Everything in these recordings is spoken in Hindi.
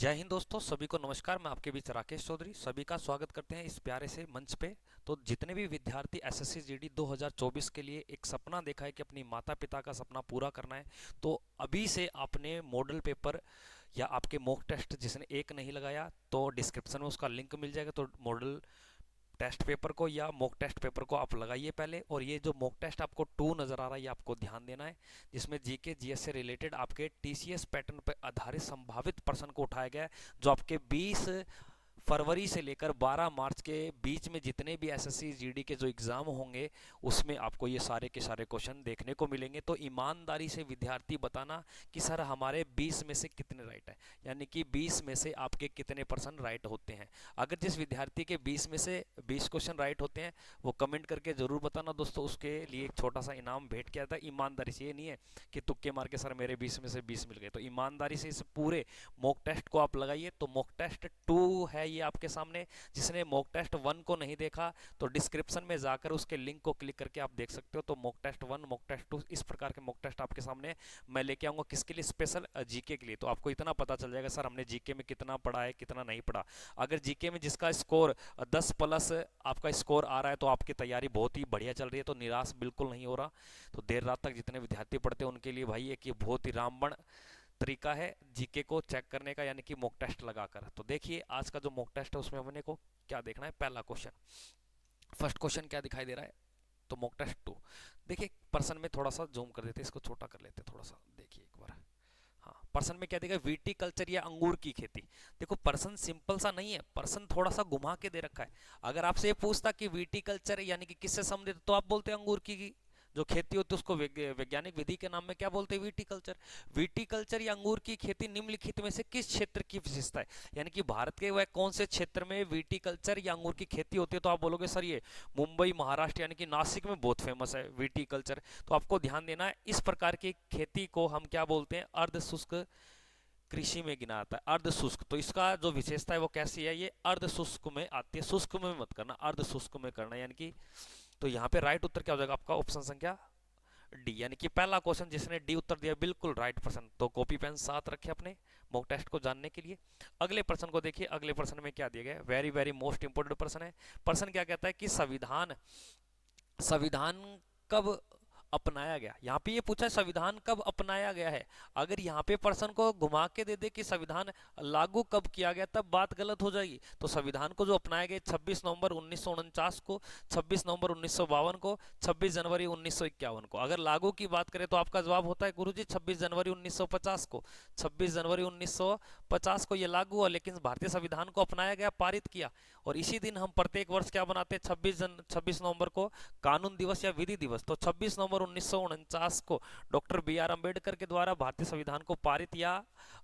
जय हिंद दोस्तों, सभी को नमस्कार। मैं आपके बीच राकेश चौधरी सभी का स्वागत करते हैं इस प्यारे से मंच पे। तो जितने भी विद्यार्थी एसएससी जीडी 2024 के लिए एक सपना देखा है कि अपनी माता पिता का सपना पूरा करना है, तो अभी से आपने मॉडल पेपर या आपके मॉक टेस्ट जिसने एक नहीं लगाया तो डिस्क्रिप्शन में उसका लिंक मिल जाएगा। तो मॉडल टेस्ट पेपर को या मॉक टेस्ट पेपर को आप लगाइए पहले। और ये जो मॉक टेस्ट आपको 2 नज़र आ रहा है ये आपको ध्यान देना है, जिसमें जीके जीएस से रिलेटेड आपके टीसीएस पैटर्न पर आधारित संभावित प्रश्न को उठाया गया है, जो आपके 20 फरवरी से लेकर 12 मार्च के बीच में जितने भी एसएससी जीडी के जो एग्ज़ाम होंगे उसमें आपको ये सारे के सारे क्वेश्चन देखने को मिलेंगे। तो ईमानदारी से विद्यार्थी बताना कि सर हमारे 20 में से कितने राइट है, यानी कि 20 में से आपके कितने परसेंट राइट होते हैं। अगर जिस विद्यार्थी के 20 में से 20 क्वेश्चन राइट होते हैं वो कमेंट करके ज़रूर बताना दोस्तों, उसके लिए एक छोटा सा इनाम भेंट किया था ईमानदारी से। ये नहीं है कि तुक्के मार के सर मेरे 20 में से 20 मिल गए। तो ईमानदारी से इस पूरे मॉक टेस्ट को आप लगाइए। तो मॉक टेस्ट 2 है ये आपके सामने। जिसने मॉक टेस्ट 1 को नहीं देखा तो डिस्क्रिप्शन में जाकर उसके लिंक को क्लिक करके आप देख सकते हो। तो मॉक टेस्ट 1, मॉक टेस्ट 2, इस प्रकार के मॉक टेस्ट आपके सामने मैं लेके आऊंगा। किसके लिए? स्पेशल जीके के लिए। तो आपको इतना पता चल जाएगा सर हमने जीके में कितना पढ़ा है कितना नहीं पढ़ा। अगर जीके में जिसका स्कोर 10 प्लस आपका स्कोर आ रहा है तो आपकी तैयारी बहुत ही बढ़िया चल रही है, तो निराश बिल्कुल नहीं हो रहा। तो देर रात तक जितने विद्यार्थी पढ़ते हैं उनके लिए भाई एक ये बहुत ही रामबाण तरीका है जीके को चेक करने का, यानी कि मॉक टेस्ट लगाकर। तो देखिए आज का जो मॉक टेस्ट है उसमें हमने को क्या देखना है। पहला क्वेश्चन, फर्स्ट क्वेश्चन क्या दिखाई दे रहा है? तो मॉक टेस्ट 2 देखिए। पर्सन में थोड़ा सा जूम कर देते हैं, इसको छोटा कर लेते हैं थोड़ा सा, देखिए एक बार। हाँ, पर्सन में क्या देगा? वीटी कल्चर या अंगूर की खेती। देखो पर्सन सिंपल सा नहीं है, पर्सन थोड़ा सा घुमा के दे रखा है। अगर आपसे ये पूछता कि वीटी कल्चर यानी कि किससे संबंधित, तो आप बोलते अंगूर की जो खेती होती है उसको वैज्ञानिक विधि के नाम में क्या बोलते हैं? विटीकल्चर। विटीकल्चर या अंगूर की खेती निम्नलिखित में से किस क्षेत्र की विशेषता है, यानी कि भारत के वह कौन से क्षेत्र में विटीकल्चर या अंगूर की खेती होती है? तो आप बोलोगे सर ये मुंबई महाराष्ट्र यानी कि नासिक में बहुत फेमस है विटीकल्चर। तो आपको ध्यान देना है, इस प्रकार की खेती को हम क्या बोलते हैं? अर्ध शुष्क कृषि में गिना आता है। अर्ध शुष्क, तो इसका जो विशेषता है वो कैसी है? ये अर्ध शुष्क में आती है, शुष्क में मत करना, अर्ध शुष्क में करना, यानी कि। तो यहाँ पे राइट उत्तर क्या हो जाएगा आपका? ऑप्शन संख्या डी, यानी कि पहला क्वेश्चन जिसने डी उत्तर दिया बिल्कुल राइट पर्सन। तो कॉपी पेन साथ रखे अपने मॉक टेस्ट को जानने के लिए। अगले प्रश्न को देखिए। अगले प्रश्न में क्या दिया गया है? वेरी वेरी मोस्ट इंपोर्टेंट प्रश्न है। प्रश्न क्या कहता है कि संविधान संविधान कब अपनाया गया? यहाँ पे ये पूछा है संविधान कब अपनाया गया है। अगर यहाँ पे प्रश्न को घुमा के दे दे कि संविधान लागू कब किया गया, तब बात गलत हो जाएगी। तो संविधान को जो अपनाया गया 26 नवंबर 1949 को, 26 नवंबर 1952 को, 26 जनवरी 1951 को। अगर लागू की बात करें तो आपका जवाब होता है गुरुजी 26 जनवरी 1950 को। 26 जनवरी 1950 को ये लागू हुआ, लेकिन भारतीय संविधान को अपनाया गया, पारित किया। और इसी दिन हम प्रत्येक वर्ष क्या बनाते हैं? 26 नवंबर को कानून दिवस या विधि दिवस। तो 26 नवंबर 1949 को डॉक्टर बी आर अम्बेडकर के द्वारा भारतीय संविधान को पारित या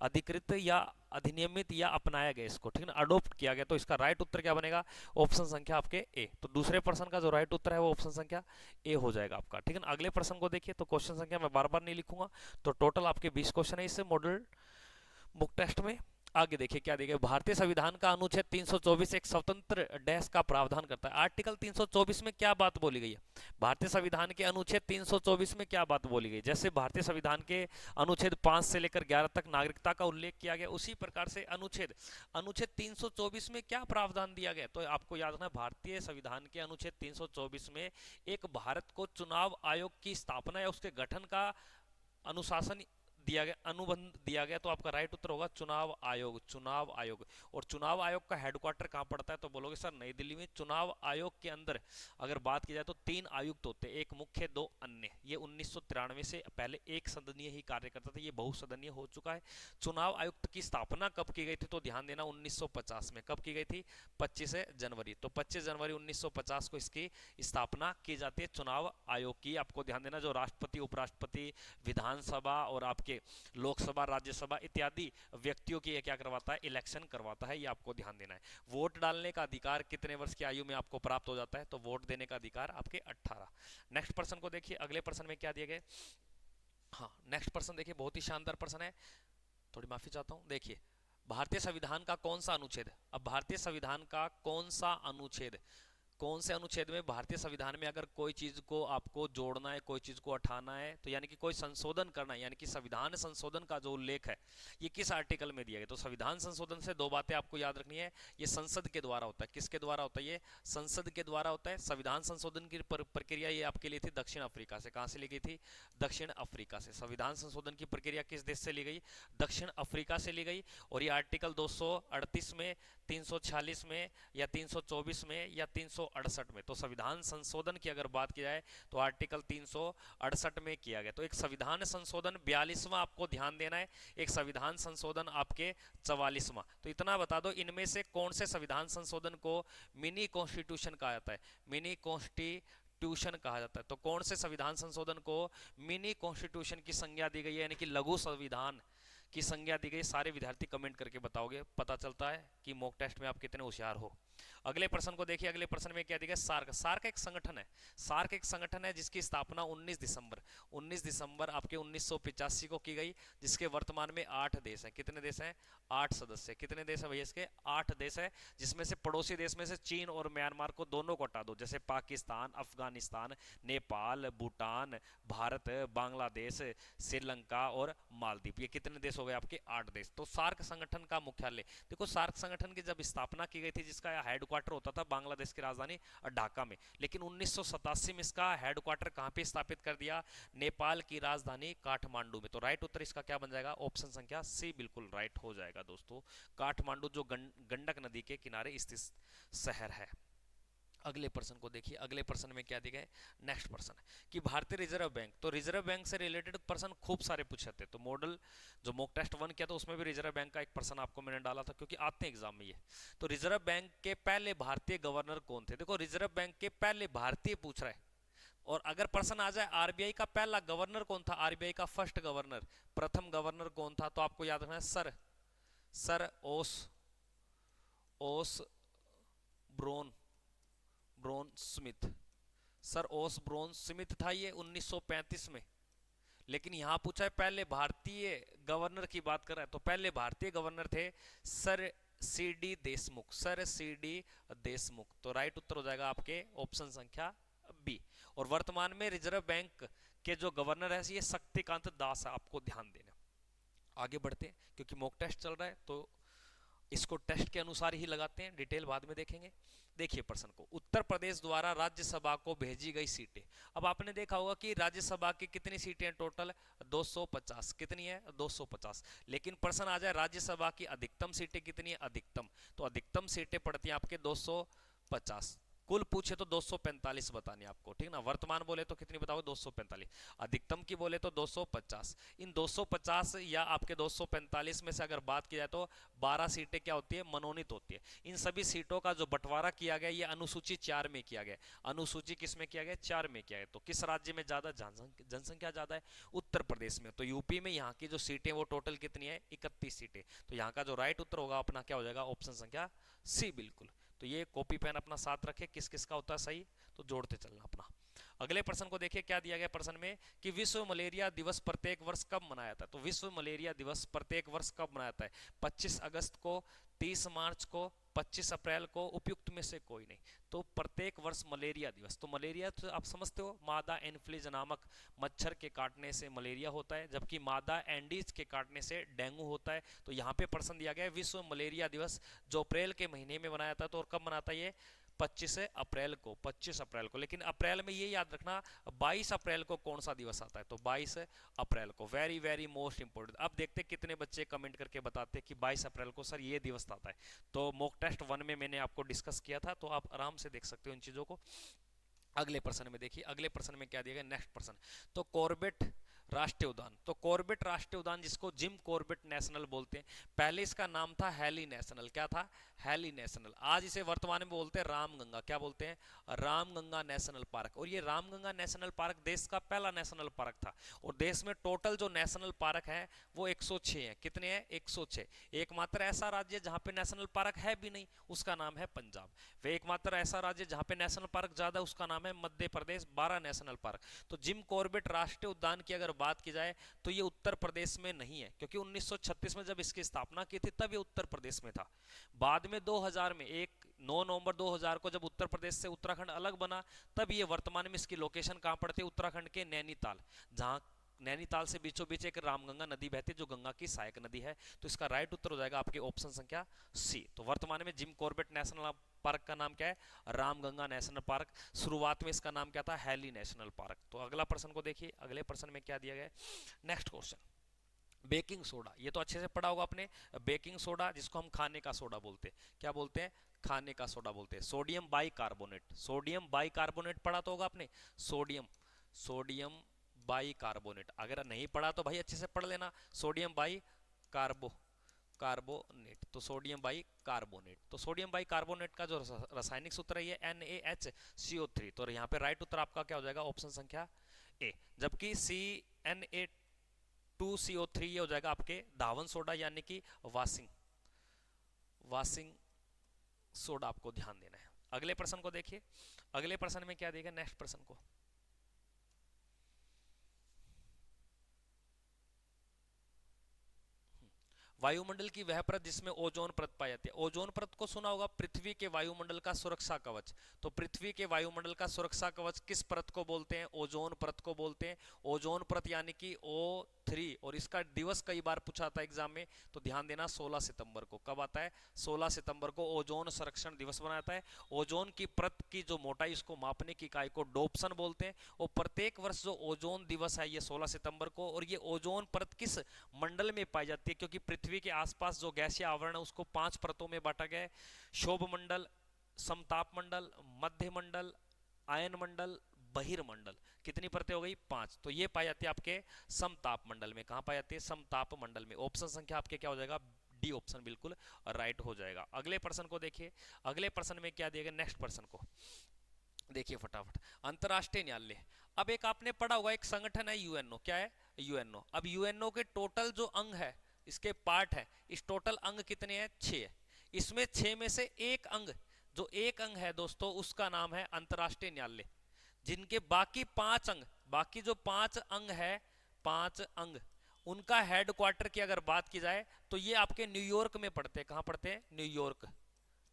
अधिकृत या अधिनियमित या अपनाया गया, इसको ठीक है ना, अडोप्ट किया गया। तो इसका राइट उत्तर क्या बनेगा? ऑप्शन संख्या आपके ए। तो दूसरे प्रश्न का जो राइट उत्तर है वो ऑप्शन संख्या ए हो जाएगा आपका, ठीक है ना। अगले प्रश्न को देखिए। तो क्वेश्चन संख्या मैं बार बार नहीं लिखूंगा। तो टोटल आपके 20 क्वेश्चन है इस मॉडल बुक टेस्ट में। आगे देखिए क्या देखिए। भारतीय संविधान का अनुच्छेद 324 एक स्वतंत्र डैश का प्रावधान करता है। आर्टिकल 324 में क्या बात बोली गई है? भारतीय संविधान के अनुच्छेद 324 में क्या बात बोली गई? जैसे भारतीय संविधान के अनुच्छेद 5 से लेकर 11 तक नागरिकता का उल्लेख किया गया, उसी प्रकार से अनुच्छेद अनुच्छेद 324 में क्या प्रावधान दिया गया? तो आपको याद रखना, भारतीय संविधान के अनुच्छेद 324 में एक भारत को चुनाव आयोग की स्थापना या उसके गठन का अनुशासन दिया गया, अनुबंध दिया गया। तो आपका राइट उत्तर होगा चुनाव आयोग। चुनाव आयोग। और चुनाव आयोग का हेडक्वार्टर कहाँ पड़ता है? तो बोलोगे सर नई दिल्ली में। चुनाव आयोग के अंदर अगर बात की जाए तो 3 आयुक्त होते हैं, एक मुख्य 2 अन्य। ये 1993 से पहले एक सदनीय ही कार्य करता था, ये बहुसदनीय हो चुका है। चुनाव आयुक्त की स्थापना कब की गई थी? तो ध्यान देना 1950 में। कब की गई थी? 25 जनवरी। तो 25 जनवरी 1950 को इसकी स्थापना की जाती है चुनाव आयोग की। आपको ध्यान देना जो राष्ट्रपति, उपराष्ट्रपति, विधानसभा और आपके लोकसभा, राज्यसभा इत्यादि व्यक्तियों की ये क्या करवाता है? इलेक्शन करवाता है। ये आपको ध्यान देना है। वोट डालने का अधिकार कितने वर्ष की आयु में आपको प्राप्त हो जाता है? तो वोट देने का अधिकार आपके 18। नेक्स्ट पर्सन को देखिए। अगले पर्सन में क्या दिए गए? हाँ, नेक्स्ट पर्सन देखिए, बहुत ही शानदार पर्सन है। थोड़ी माफी चाहता हूं। देखिए, भारतीय संविधान का कौन सा अनुच्छेद? अब भारतीय संविधान का कौन सा अनुच्छेद कौन से अनुच्छेद में भारतीय संविधान में अगर कोई चीज को आपको जोड़ना है, कोई चीज को हटाना है, तो यानी कि कोई संशोधन करना है, यानी कि संविधान संशोधन का जो उल्लेख है ये किस आर्टिकल में दिया गया। तो संविधान संशोधन से दो बातें आपको याद रखनी है, ये संसद के द्वारा होता है। किसके द्वारा होता है? ये संसद के द्वारा होता है। संविधान संशोधन की प्रक्रिया ये आपके लिए थी दक्षिण अफ्रीका से। कहां से ली गई थी? दक्षिण अफ्रीका से। संविधान संशोधन की प्रक्रिया किस देश से ली गई? दक्षिण अफ्रीका से ली गई। और ये आर्टिकल 238 में, 346 में, या 324 में, या 368 में। तो संविधान संशोधन की अगर बात की जाए तो आर्टिकल 368 में किया गया। तो एक संविधान संशोधन 42वां आपको ध्यान देना है, एक संविधान संशोधन आपके 44वां। तो इतना बता दो, इनमें से कौन से संविधान संशोधन को मिनी कॉन्स्टिट्यूशन कहा जाता है? मिनी कॉन्स्टिट्यूशन कहा जाता है। तो कौन से संविधान संशोधन को मिनी कॉन्स्टिट्यूशन की संज्ञा दी गई है, यानी कि लघु संविधान की संज्ञा दी गई? सारे विद्यार्थी कमेंट करके बताओगे, पता चलता है कि मॉक टेस्ट में आप कितने होशियार हो। अगले प्रश्न को देखिए। अगले प्रश्न में क्या दिया गया? सार्क। सार्क एक संगठन है। सार्क एक संगठन है जिसकी स्थापना 19 दिसंबर आपके 1985 को की गई, जिसके वर्तमान में 8 देश हैं। कितने देश हैं? 8 सदस्य। कितने देश है भैया इसके? 8 देश है, जिसमें से पड़ोसी देश में से चीन और म्यांमार को दोनों को हटा दो, जैसे पाकिस्तान, अफगानिस्तान, नेपाल, भूटान, भारत, बांग्लादेश, श्रीलंका और मालदीव। ये कितने देश हो गए आपके? 8 देश। तो सार्क संगठन का मुख्यालय देखो, सार्क संगठन की जब स्थापना की गई थी, जिसका हेडक्वार्टर होता था बांग्लादेश की राजधानी ढाका में, लेकिन 1987 में इसका हेडक्वार्टर कहां पे स्थापित कर दिया? नेपाल की राजधानी काठमांडू में। तो राइट उत्तर इसका क्या बन जाएगा? ऑप्शन संख्या सी बिल्कुल राइट हो जाएगा दोस्तों। काठमांडू जो गंडक नदी के किनारे स्थित शहर है। अगले प्रश्न को देखिए। अगले प्रश्न में क्या दिया है? नेक्स्ट प्रश्न कि भारतीय रिजर्व बैंक। तो रिजर्व बैंक से रिलेटेड प्रश्न खूब सारे पूछे थे। तो मॉडल जो मॉक टेस्ट 1 किया था उसमें भी रिजर्व बैंक का एक प्रश्न आपको मैंने डाला था, क्योंकि आते हैं एग्जाम में ये। तो रिजर्व बैंक के पहले भारतीय गवर्नर कौन थे? देखो, रिजर्व बैंक के पहले भारतीय पूछ रहा है। और अगर प्रश्न आ जाए आरबीआई का पहला गवर्नर कौन था, आरबीआई का फर्स्ट गवर्नर, प्रथम गवर्नर कौन था, तो आपको याद रखना है सर ओस ब्रोन स्मिथ। सर ओस ब्रोन स्मिथ था ये 1935 में। लेकिन यहां पूछा है पहले भारतीय गवर्नर की बात कर रहा है, तो पहले भारतीय गवर्नर थे sir C D Deshmukh. Sir C D Deshmukh. तो राइट उत्तर हो जाएगा आपके ऑप्शन संख्या बी। और वर्तमान में रिजर्व बैंक के जो गवर्नर है ये शक्तिकांत दास है, आपको ध्यान देना। आगे बढ़ते हैं, क्योंकि मॉक टेस्ट चल रहा है तो इसको टेस्ट के अनुसार ही लगाते हैं, डिटेल बाद में देखेंगे। देखिए प्रश्न को, उत्तर प्रदेश द्वारा राज्यसभा को भेजी गई सीटें। अब आपने देखा होगा कि राज्यसभा की कितनी सीटें हैं टोटल? 250। कितनी है? 250। लेकिन प्रश्न आ जाए राज्यसभा की अधिकतम सीटें कितनी है? अधिकतम, तो अधिकतम सीटें पड़ती हैं आपके 250। कुल पूछे तो 245 बतानी आपको, ठीक ना। वर्तमान बोले तो कितनी बताओ? 245। अधिकतम की बोले तो 250। इन 250 या आपके 245 में से अगर बात की जाए तो 12 सीटें क्या होती है? मनोनीत होती है। इन सभी सीटों का जो बंटवारा किया गया ये अनुसूची 4 में किया गया। अनुसूची किस में किया गया? 4 में किया गया। तो किस राज्य में ज्यादा जनसंख्या ज्यादा है? उत्तर प्रदेश में। तो यूपी में यहाँ की जो सीटें वो टोटल कितनी है? 31 सीटें। तो यहाँ का जो राइट उत्तर होगा अपना क्या हो जाएगा? ऑप्शन संख्या सी बिल्कुल। तो ये कॉपी पेन अपना साथ रखे, किस किस का होता है सही, तो जोड़ते चलना अपना। अगले प्रश्न को देखिए क्या दिया गया प्रश्न में कि विश्व मलेरिया दिवस प्रत्येक वर्ष कब मनाया जाता है? तो विश्व मलेरिया दिवस प्रत्येक वर्ष कब मनाया जाता है? 25 अगस्त को, 30 मार्च को, 25 अप्रैल को, उपयुक्त में से कोई नहीं। तो प्रत्येक वर्ष मलेरिया दिवस। तो मलेरिया तो आप समझते हो, मादा एनफ्लूएंजा नामक मच्छर के काटने से मलेरिया होता है, जबकि मादा एंडीज के काटने से डेंगू होता है। तो यहाँ पे प्रश्न दिया गया है विश्व मलेरिया दिवस, जो अप्रैल के महीने में मनाया जाता है। तो और कब मनाता है ये? 25 अप्रैल को। 25 अप्रैल को। लेकिन अप्रैल में ये याद रखना 22 अप्रैल को कौन सा दिवस आता है? तो 22 अप्रैल को। Very very most important. अब देखते कितने बच्चे कमेंट करके बताते हैं कि 22 अप्रैल को सर ये दिवस आता है। तो मॉक टेस्ट 1 में मैंने आपको डिस्कस किया था, तो आप आराम से देख सकते हो इन चीजों को। अगले प्रश्न में देखिए, अगले प्रश्न में क्या दिया गया? नेक्स्ट प्रश्न, तो कॉर्बेट राष्ट्रीय उद्यान। तो कॉर्बेट राष्ट्रीय उद्यान, जिसको जिम कॉर्बेट नेशनल बोलते हैं, पहले इसका नाम था हैली नेशनल। क्या था? Hailey National. आज इसे वर्तमान में बोलते हैं रामगंगा। क्या बोलते हैं? Ramganga national park. और ये रामगंगा नेशनल पार्क देश का पहला नेशनल पार्क था। और देश में टोटल जो नेशनल पार्क है वो 106 है। कितने हैं? 106। एकमात्र ऐसा राज्य जहां पे नेशनल पार्क है भी नहीं, उसका नाम है पंजाब। वे एकमात्र ऐसा राज्य जहां पे नेशनल पार्क ज्यादा, उसका नाम है मध्य प्रदेश, 12 नेशनल पार्क। तो जिम कॉर्बेट राष्ट्रीय उद्यान की अगर बात की जाए तो ये उत्तर प्रदेश में नहीं है, क्योंकि 1936 में जब इसकी स्थापना की थी तब ये उत्तर प्रदेश में था। बाद में 2000 में एक 9 नवंबर 2000 को जब उत्तर प्रदेश से उत्तराखंड अलग बना, तब ये वर्तमान में इसकी लोकेशन कहाँ पड़ती है, उत्तराखंड के नैनीताल, जहाँ नैनीताल से बीचों बीच एक रामगंगा नदी बहती है जो गंगा की सहायक नदी है। तो इसका राइट उत्तर हो जाएगा आपके ऑप्शन संख्या सी। तो वर्तमान में जिम कॉर्बेट नेशनल पार्क का नाम क्या है, रामगंगा नेशनल पार्क। शुरुआत में इसका नाम क्या था, हैली नेशनल पार्क। तो अगला प्रश्न को देखिए, अगले प्रश्न में क्या दिया गया है। नेक्स्ट क्वेश्चन, बेकिंग सोडा, ये तो अच्छे से पढ़ा होगा आपने। बेकिंग सोडा जिसको हम खाने का सोडा बोलते हैं, क्या बोलते हैं, खाने का सोडा बोलते हैं। सोडियम बाइकार्बोनेट, सोडियम बाइकार्बोनेट पढ़ा तो होगा आपने, सोडियम सोडियम बाइकार्बोनेट। अगर नहीं पढ़ा तो भाई अच्छे से पढ़ लेना, सोडियम बाई कार्बोनेट। तो सोडियम बाई कार्बोनेट, तो सोडियम बाई कार्बोनेट का जो रासायनिक सूत्र है ये NaHCO3। तो यहाँ पे राइट उत्तर आपका क्या हो जाएगा, ऑप्शन संख्या ए। जबकि CNA2CO3 ये हो जाएगा आपके धावन सोडा, यानी कि वाशिंग सोडा, आपको ध्यान देना है। अगले प्रश्न को देखिए, अगले प्रश्न में क्या देगा, नेक्स्ट प्रश्न को, वायुमंडल की वह परत जिसमें ओजोन परत पाई जाती है। ओजोन परत को सुना होगा, पृथ्वी के वायुमंडल का सुरक्षा कवच। तो पृथ्वी के वायुमंडल का सुरक्षा कवच किस परत को बोलते हैं, ओजोन परत को बोलते हैं। ओजोन परत यानी कि O3। और इसका दिवस कई बार पूछा था एग्जाम में, तो ध्यान देना 16 सितंबर को। कब आता है, 16 सितंबर को ओजोन संरक्षण दिवस मनाता है। ओजोन की परत की जो मोटाई, इसको मापने की इकाई को डोप्सन बोलते हैं। और प्रत्येक वर्ष जो ओजोन दिवस है ये 16 सितंबर को, और ये ओजोन परत किस मंडल में पाई जाती है, क्योंकि पृथ्वी के आसपास जो गैसीय आवरण है उसको 5 परतों में बांटा गया है। शोभ मंडल, समताप मंडल, मध्य मंडल, आयन मंडल, बहिर्मंडल। कितनी परतें हो गई, 5। तो ये पाई जाती है आपके समताप मंडल में। कहां पाई जाती है, समताप मंडल में। ऑप्शन संख्या आपके क्या हो जाएगा, डी ऑप्शन बिल्कुल राइट हो जाएगा। अगले प्रश्न को देखिए, अगले प्रश्न में क्या दिया गया, नेक्स्ट प्रश्न को देखिए फटाफट। अंतरराष्ट्रीय न्यायालय, अब एक आपने पढ़ा होगा, एक संगठन है यूएनओ, क्या है, यूएनओ। अब यूएनओ के टोटल जो अंग है, इसके पार्ट है, इस टोटल अंग कितने हैं, 6 है। इसमें 6 में से एक अंग, जो एक अंग है दोस्तों, उसका नाम है अंतरराष्ट्रीय न्यायालय। जिनके बाकी 5 अंग, बाकी जो 5 अंग है, 5 अंग, उनका हेडक्वार्टर की अगर बात की जाए तो ये आपके न्यूयॉर्क में पड़ते हैं। कहां पड़ते हैं, न्यूयॉर्क,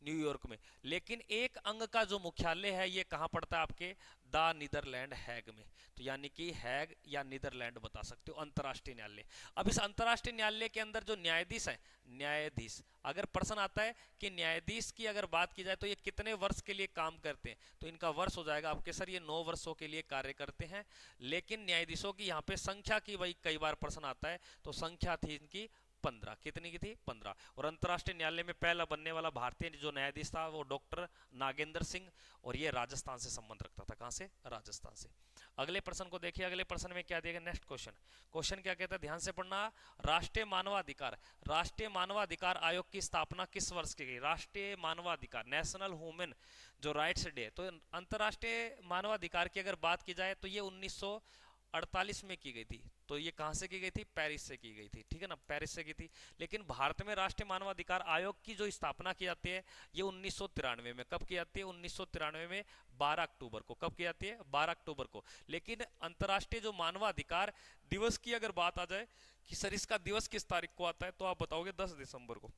न्यूयॉर्क में। लेकिन एक अंग का जो मुख्यालय है ये कहां पड़ता है, आपके द नीदरलैंड हैग में। तो यानी कि हैग या नीदरलैंड बता सकते हो अंतरराष्ट्रीय न्यायालय। अब इस अंतरराष्ट्रीय न्यायालय के अंदर जो न्यायाधीश है, न्यायाधीश, अगर प्रश्न आता है कि न्यायाधीश की अगर बात की जाए तो ये कितने वर्ष के लिए काम करते हैं, तो इनका वर्ष हो जाएगा आपके सर, ये 9 वर्षों के लिए कार्य करते हैं। लेकिन न्यायाधीशों की यहाँ पे संख्या की वही कई बार प्रश्न आता है, तो संख्या थी इनकी 15। कितनी की थी, 15। और अंतरराष्ट्रीय न्यायालय में पहला बनने वाला भारतीय जो न्यायाधीश था वो डॉक्टर नागेंद्र सिंह, और ये राजस्थान से संबंध रखता था। कहां से, राजस्थान से। अगले प्रश्न को देखिए, अगले प्रश्न में क्या देगा, नेक्स्ट क्वेश्चन। क्वेश्चन क्या कहता है, ध्यान से पढ़ना। राष्ट्रीय मानवाधिकार, राष्ट्रीय मानवाधिकार आयोग की स्थापना किस वर्ष की गई, राष्ट्रीय मानवाधिकार, नेशनल ह्यूमन जो राइट्स डे। तो अंतरराष्ट्रीय मानवाधिकार की अगर बात की जाए तो ये 1948 में की गई थी। तो ये कहां से की गई थी, पेरिस से की गई थी, ठीक है ना, पेरिस से की थी। लेकिन भारत में राष्ट्रीय मानवाधिकार आयोग की जो स्थापना की जाती है ये 1993 में। कब की जाती है, 1993 में 12 अक्टूबर को। कब की जाती है, 12 अक्टूबर को। लेकिन अंतरराष्ट्रीय जो मानवाधिकार दिवस की अगर बात आ जाए कि सर इसका दिवस किस तारीख को आता है, तो आप बताओगे 10 दिसंबर को।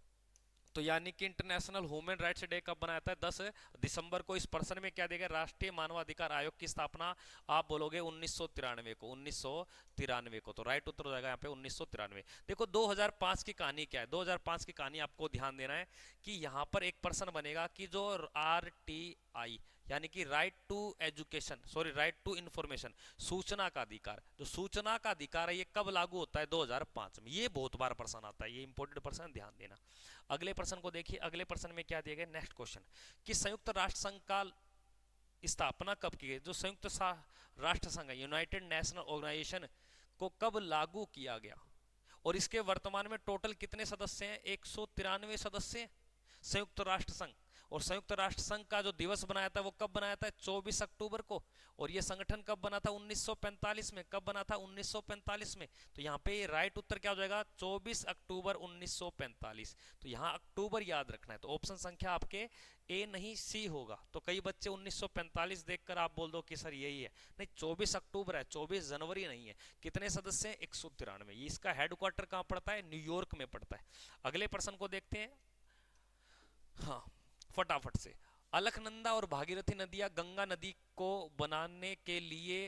तो यानी कि इंटरनेशनल ह्यूमन राइट्स डे कब बनाया था, 10 दिसंबर को। इस प्रश्न में क्या देगा, राष्ट्रीय मानवाधिकार आयोग की स्थापना आप बोलोगे 1993 को, 1993 को। तो राइट उत्तर हो जाएगा यहाँ पे 1993। देखो 2005 की कहानी क्या है, 2005 की कहानी आपको ध्यान देना है कि यहाँ पर एक प्रश्न बनेगा कि जो RTI यानी कि right to education, sorry right to information, सूचना का अधिकार, जो सूचना का अधिकार है ये कब लागू होता है, 2005 में। ये बहुत बार प्रश्न आता है, ये इंपॉर्टेंट प्रश्न, ध्यान देना। अगले प्रश्न को देखिए, अगले प्रश्न में क्या दिया गया, नेक्स्ट क्वेश्चन, कि संयुक्त राष्ट्र संघ का स्थापना कब की गई। जो संयुक्त राष्ट्र संघ है, यूनाइटेड नेशनल ऑर्गेनाइजेशन, को कब लागू किया गया, और इसके वर्तमान में टोटल कितने सदस्य हैं, 193 सदस्य हैं संयुक्त राष्ट्र संघ। और संयुक्त राष्ट्र संघ का जो दिवस बनाया था वो कब बनाया था, 24 अक्टूबर को। और ये संगठन कब बना था, 1945 में। कब बना था, 1945 में। तो यहाँ पे राइट उत्तर क्या हो जाएगा, 24 अक्टूबर 1945। तो यहाँ अक्टूबर याद रखना है। तो ऑप्शन संख्या आपके ए नहीं सी होगा। तो कई बच्चे 1945 देखकर आप बोल दो कि सर यही है, नहीं 24 अक्टूबर है, 24 जनवरी नहीं है। कितने सदस्य हैं, 193। इसका हेडक्वार्टर कहाँ पड़ता है, न्यूयॉर्क में पड़ता है। अगले प्रश्न को देखते हैं। हाँ, फटाफट से। अलकनंदा और भागीरथी नदियां गंगा नदी को बनाने के लिए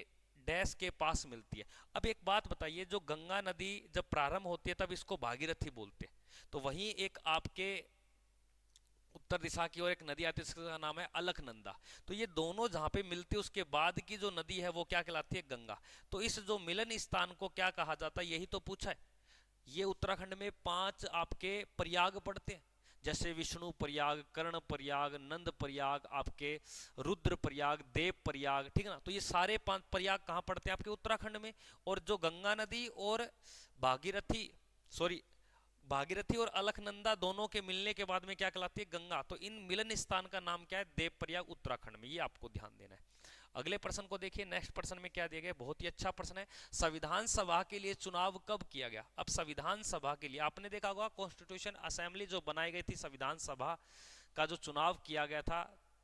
डैश के पास मिलती है। अब एक बात बताइए, जो गंगा नदी जब प्रारंभ होती है तब इसको भागीरथी बोलते हैं, तो वहीं एक आपके उत्तर दिशा की ओर एक नदी आती है जिसका नाम है अलकनंदा। तो ये दोनों जहां पे मिलती है उसके बाद की जो नदी है वो क्या कहलाती है? गंगा। तो इस जो मिलन स्थान को क्या कहा जाता है, यही तो पूछा है। ये उत्तराखंड में 5 आपके प्रयाग पड़ते हैं, जैसे विष्णु प्रयाग, कर्ण प्रयाग, नंद प्रयाग, आपके रुद्र प्रयाग, देव प्रयाग, ठीक है ना। तो ये सारे 5 प्रयाग कहाँ पड़ते हैं? आपके उत्तराखंड में। और जो गंगा नदी और भागीरथी, सॉरी, भागीरथी और अलकनंदा दोनों के मिलने के बाद में क्या कहलाती है? गंगा। तो इन मिलन स्थान का नाम क्या है? देवप्रयाग, उत्तराखंड में। ये आपको ध्यान देना है। अगले प्रश्न को देखिए, नेक्स्ट प्रश्न में क्या दिया गया, बहुत ही अच्छा प्रश्न है। संविधान सभा के लिए चुनाव कब किया गया? अब संविधान सभा के लिए आपने देखा होगा, कॉन्स्टिट्यूशन असेंबली जो बनाई गई थी, संविधान सभा का जो चुनाव किया गया था,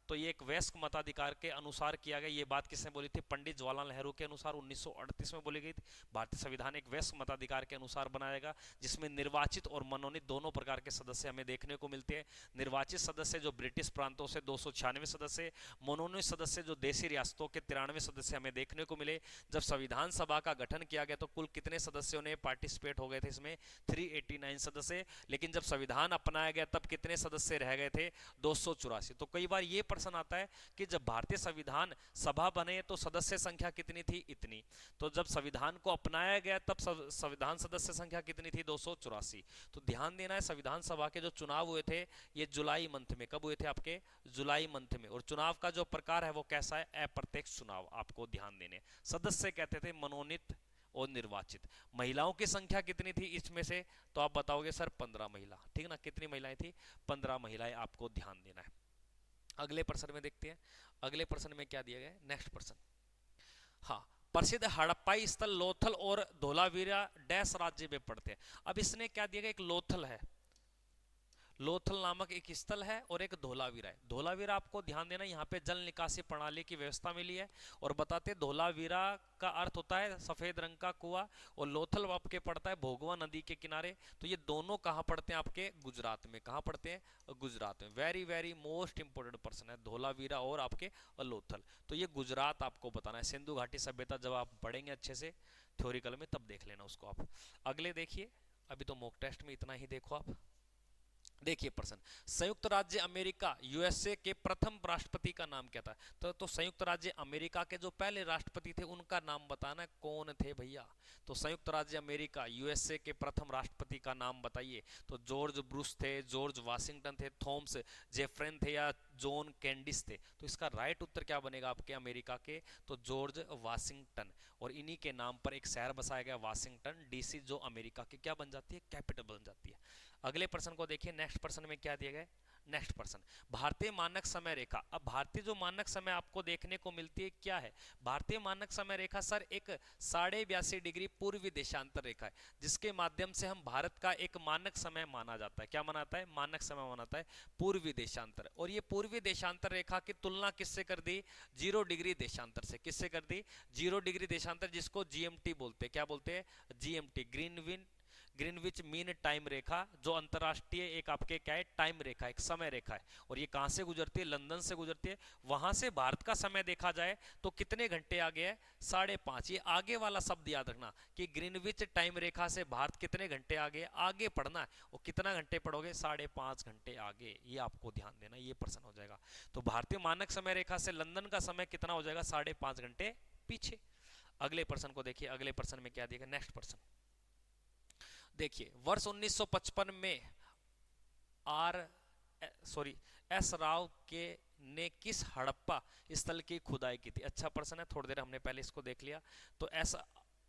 तो ये एक वयस्क मताधिकार के अनुसार किया गया। ये बात किसने बोली थी? पंडित जवाहरलाल नेहरू के अनुसार 1938 में बोली गई थी। भारतीय संविधान एक वयस्क मताधिकार के अनुसार बनाएगा, जिसमें निर्वाचित और मनोनीत दोनों प्रकार के सदस्य हमें देखने को मिलते हैं। निर्वाचित सदस्य जो ब्रिटिश प्रांतों से 296 सदस्य, मनोनीत सदस्य जो देशी रियासतों के 93 सदस्य हमें देखने को मिले। जब संविधान सभा का गठन किया गया तो कुल कितने सदस्यों ने पार्टिसिपेट हो गए थे इसमें? 389 सदस्य। लेकिन जब संविधान अपनाया गया तब कितने सदस्य रह गए थे? 284। तो कई बार ये प्रश्न आता है कि जब भारतीय संविधान सभा बने तो सदस्य संख्या कितनी थी? इतनी। तो जब संविधान को अपनाया गया तब संविधान सदस्य संख्या कितनी थी? 284। तो ध्यान देना है, संविधान सभा के जो चुनाव हुए थे ये जुलाई मंथ में। कब हुए थे? आपके जुलाई मंथ में। और चुनाव का जो प्रकार है वो कैसा है? अप्रत्यक्ष चुनाव। आपको ध्यान देने, सदस्य कहते थे मनोनीत और निर्वाचित। महिलाओं की संख्या कितनी थी इसमें से? तो आप बताओगे सर 15 महिला, ठीक है ना। कितनी महिलाएं थी? 15 महिलाएं। आपको ध्यान देना है। अगले प्रश्न में देखते हैं, अगले प्रश्न में क्या दिया गया है। नेक्स्ट प्रश्न, हाँ, प्रसिद्ध हड़प्पाई स्थल लोथल और धोलावीरा डैश राज्य में पड़ते हैं। अब इसने क्या दिया गया, एक लोथल है, लोथल नामक एक स्थल है, और एक धोलावीरा है। धोलावीरा आपको ध्यान देना, यहाँ पे जल निकासी प्रणाली की व्यवस्था मिली है। और बताते धोलावीरा का अर्थ होता है सफेद रंग का कुआं, और लोथल आपके पड़ता है भोगवा नदी के किनारे। तो ये दोनों कहाँ पड़ते हैं? आपके गुजरात में। कहाँ पड़ते हैं? गुजरात में। Very very most important person है धोलावीरा और आपके लोथल। तो ये गुजरात आपको बताना है। सिंधु घाटी सभ्यता जब आप पढ़ेंगे अच्छे से थ्योरिकल में तब देख लेना उसको आप। अगले देखिए, अभी तो मॉक टेस्ट में इतना ही देखो आप। देखिए प्रश्न, संयुक्त राज्य अमेरिका यूएसए के प्रथम राष्ट्रपति का नाम क्या था? तो संयुक्त राज्य अमेरिका के जो पहले राष्ट्रपति थे उनका नाम बताना है, कौन थे भैया? तो संयुक्त राज्य अमेरिका यूएसए के प्रथम राष्ट्रपति का नाम बताइए। तो जॉर्ज ब्रुश थे, जॉर्ज वाशिंगटन थे, थॉमस जेफरसन थे, या जॉन कैंडिस थे? तो इसका राइट उत्तर क्या बनेगा आपके अमेरिका के? तो जॉर्ज वाशिंगटन। और इन्हीं के नाम पर एक शहर बसाया गया वाशिंगटन डीसी, जो अमेरिका की क्या बन जाती है? कैपिटल बन जाती है। अगले प्रश्न को देखिए, नेक्स्ट प्रश्न में क्या दिया गया है। नेक्स्ट प्रश्न, भारतीय मानक समय रेखा। अब भारतीय जो मानक समय आपको देखने को मिलती है क्या है? भारतीय मानक समय रेखा सर एक 82.5 डिग्री पूर्वी देशांतर रेखा है, जिसके माध्यम से हम भारत का एक मानक समय माना जाता है। क्या मानाता है? मानक समय मानाता है पूर्वी देशांतर। और ये पूर्वी देशांतर रेखा की तुलना किससे कर दी? 0 डिग्री देशांतर से। किससे कर दी? 0 डिग्री देशांतर, जिसको जीएमटी बोलते हैं। क्या बोलते हैं? जीएमटी, ग्रीनविच मीन टाइम रेखा, जो अंतरराष्ट्रीय एक आपके क्या है? टाइम रेखा, एक समय रेखा है। और ये कहां से गुजरती है? लंदन से गुजरती है। वहां से भारत का समय देखा जाए तो कितने घंटे आगे है? 5.5। ये आगे वाला शब्द याद रखना कि ग्रीनविच टाइम रेखा से भारत कितने घंटे आगे? आगे पढ़ना है। और कितना घंटे पढ़ोगे? 5.5 घंटे आगे। ये आपको ध्यान देना, ये प्रश्न हो जाएगा। तो भारतीय मानक समय रेखा से लंदन का समय कितना हो जाएगा? 5.5 घंटे पीछे। अगले प्रश्न को देखिए, अगले प्रश्न में क्या दिया? नेक्स्ट प्रश्न देखिए, वर्ष 1955 में एस राव के ने किस हड़प्पा स्थल की खुदाई की थी? अच्छा प्रश्न है, थोड़ी देर हमने पहले इसको देख लिया। तो एस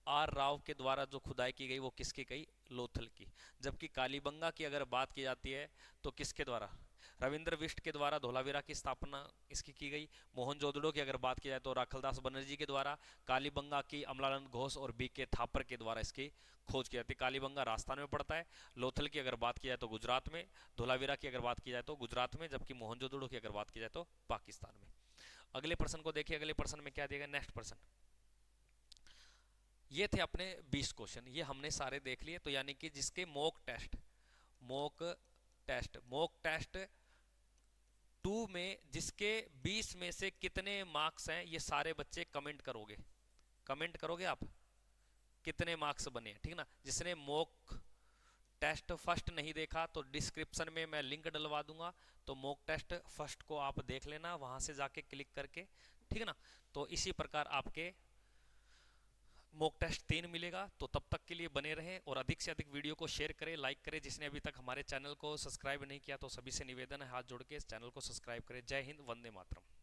आर राव के द्वारा जो खुदाई की गई वो किसकी गई? लोथल की। जबकि कालीबंगा की अगर बात की जाती है तो किसके द्वारा? रविंद्र बिष्ट के द्वारा धोलावीरा की स्थापना इसकी की गई। मोहनजोदड़ो की अगर बात की जाए तो राखलदास बनर्जी के द्वारा। कालीबंगा की अमलानंद घोष और बी के थापर के द्वारा इसकी खोज की जाती है। कालीबंगा राजस्थान में पड़ता है। लोथल की अगर बात की जाए तो गुजरात में। धोलावीरा की अगर बात की जाए तो गुजरात में। जबकि मोहनजोदड़ो की अगर बात की जाए तो पाकिस्तान में। अगले प्रश्न को देखिए, अगले प्रश्न में क्या दिया? नेक्स्ट प्रश्न, ये थे अपने 20 क्वेश्चन, ये हमने सारे देख लिए। तो यानी कि जिसके मॉक टेस्ट 2 में जिसके 20 में से कितने मार्क्स हैं, ये सारे बच्चे कमेंट करोगे, कमेंट करोगे आप कितने मार्क्स बने हैं, ठीक ना। जिसने मॉक टेस्ट फर्स्ट नहीं देखा तो डिस्क्रिप्शन में मैं लिंक डलवा दूंगा, तो मॉक टेस्ट फर्स्ट को आप देख लेना वहां से जाके क्लिक करके, ठीक है ना। तो इसी प्रकार आपके मॉक टेस्ट 3 मिलेगा। तो तब तक के लिए बने रहें और अधिक से अधिक वीडियो को शेयर करें, लाइक करें। जिसने अभी तक हमारे चैनल को सब्सक्राइब नहीं किया तो सभी से निवेदन है हाथ जोड़ के इस चैनल को सब्सक्राइब करें। जय हिंद, वंदे मातरम।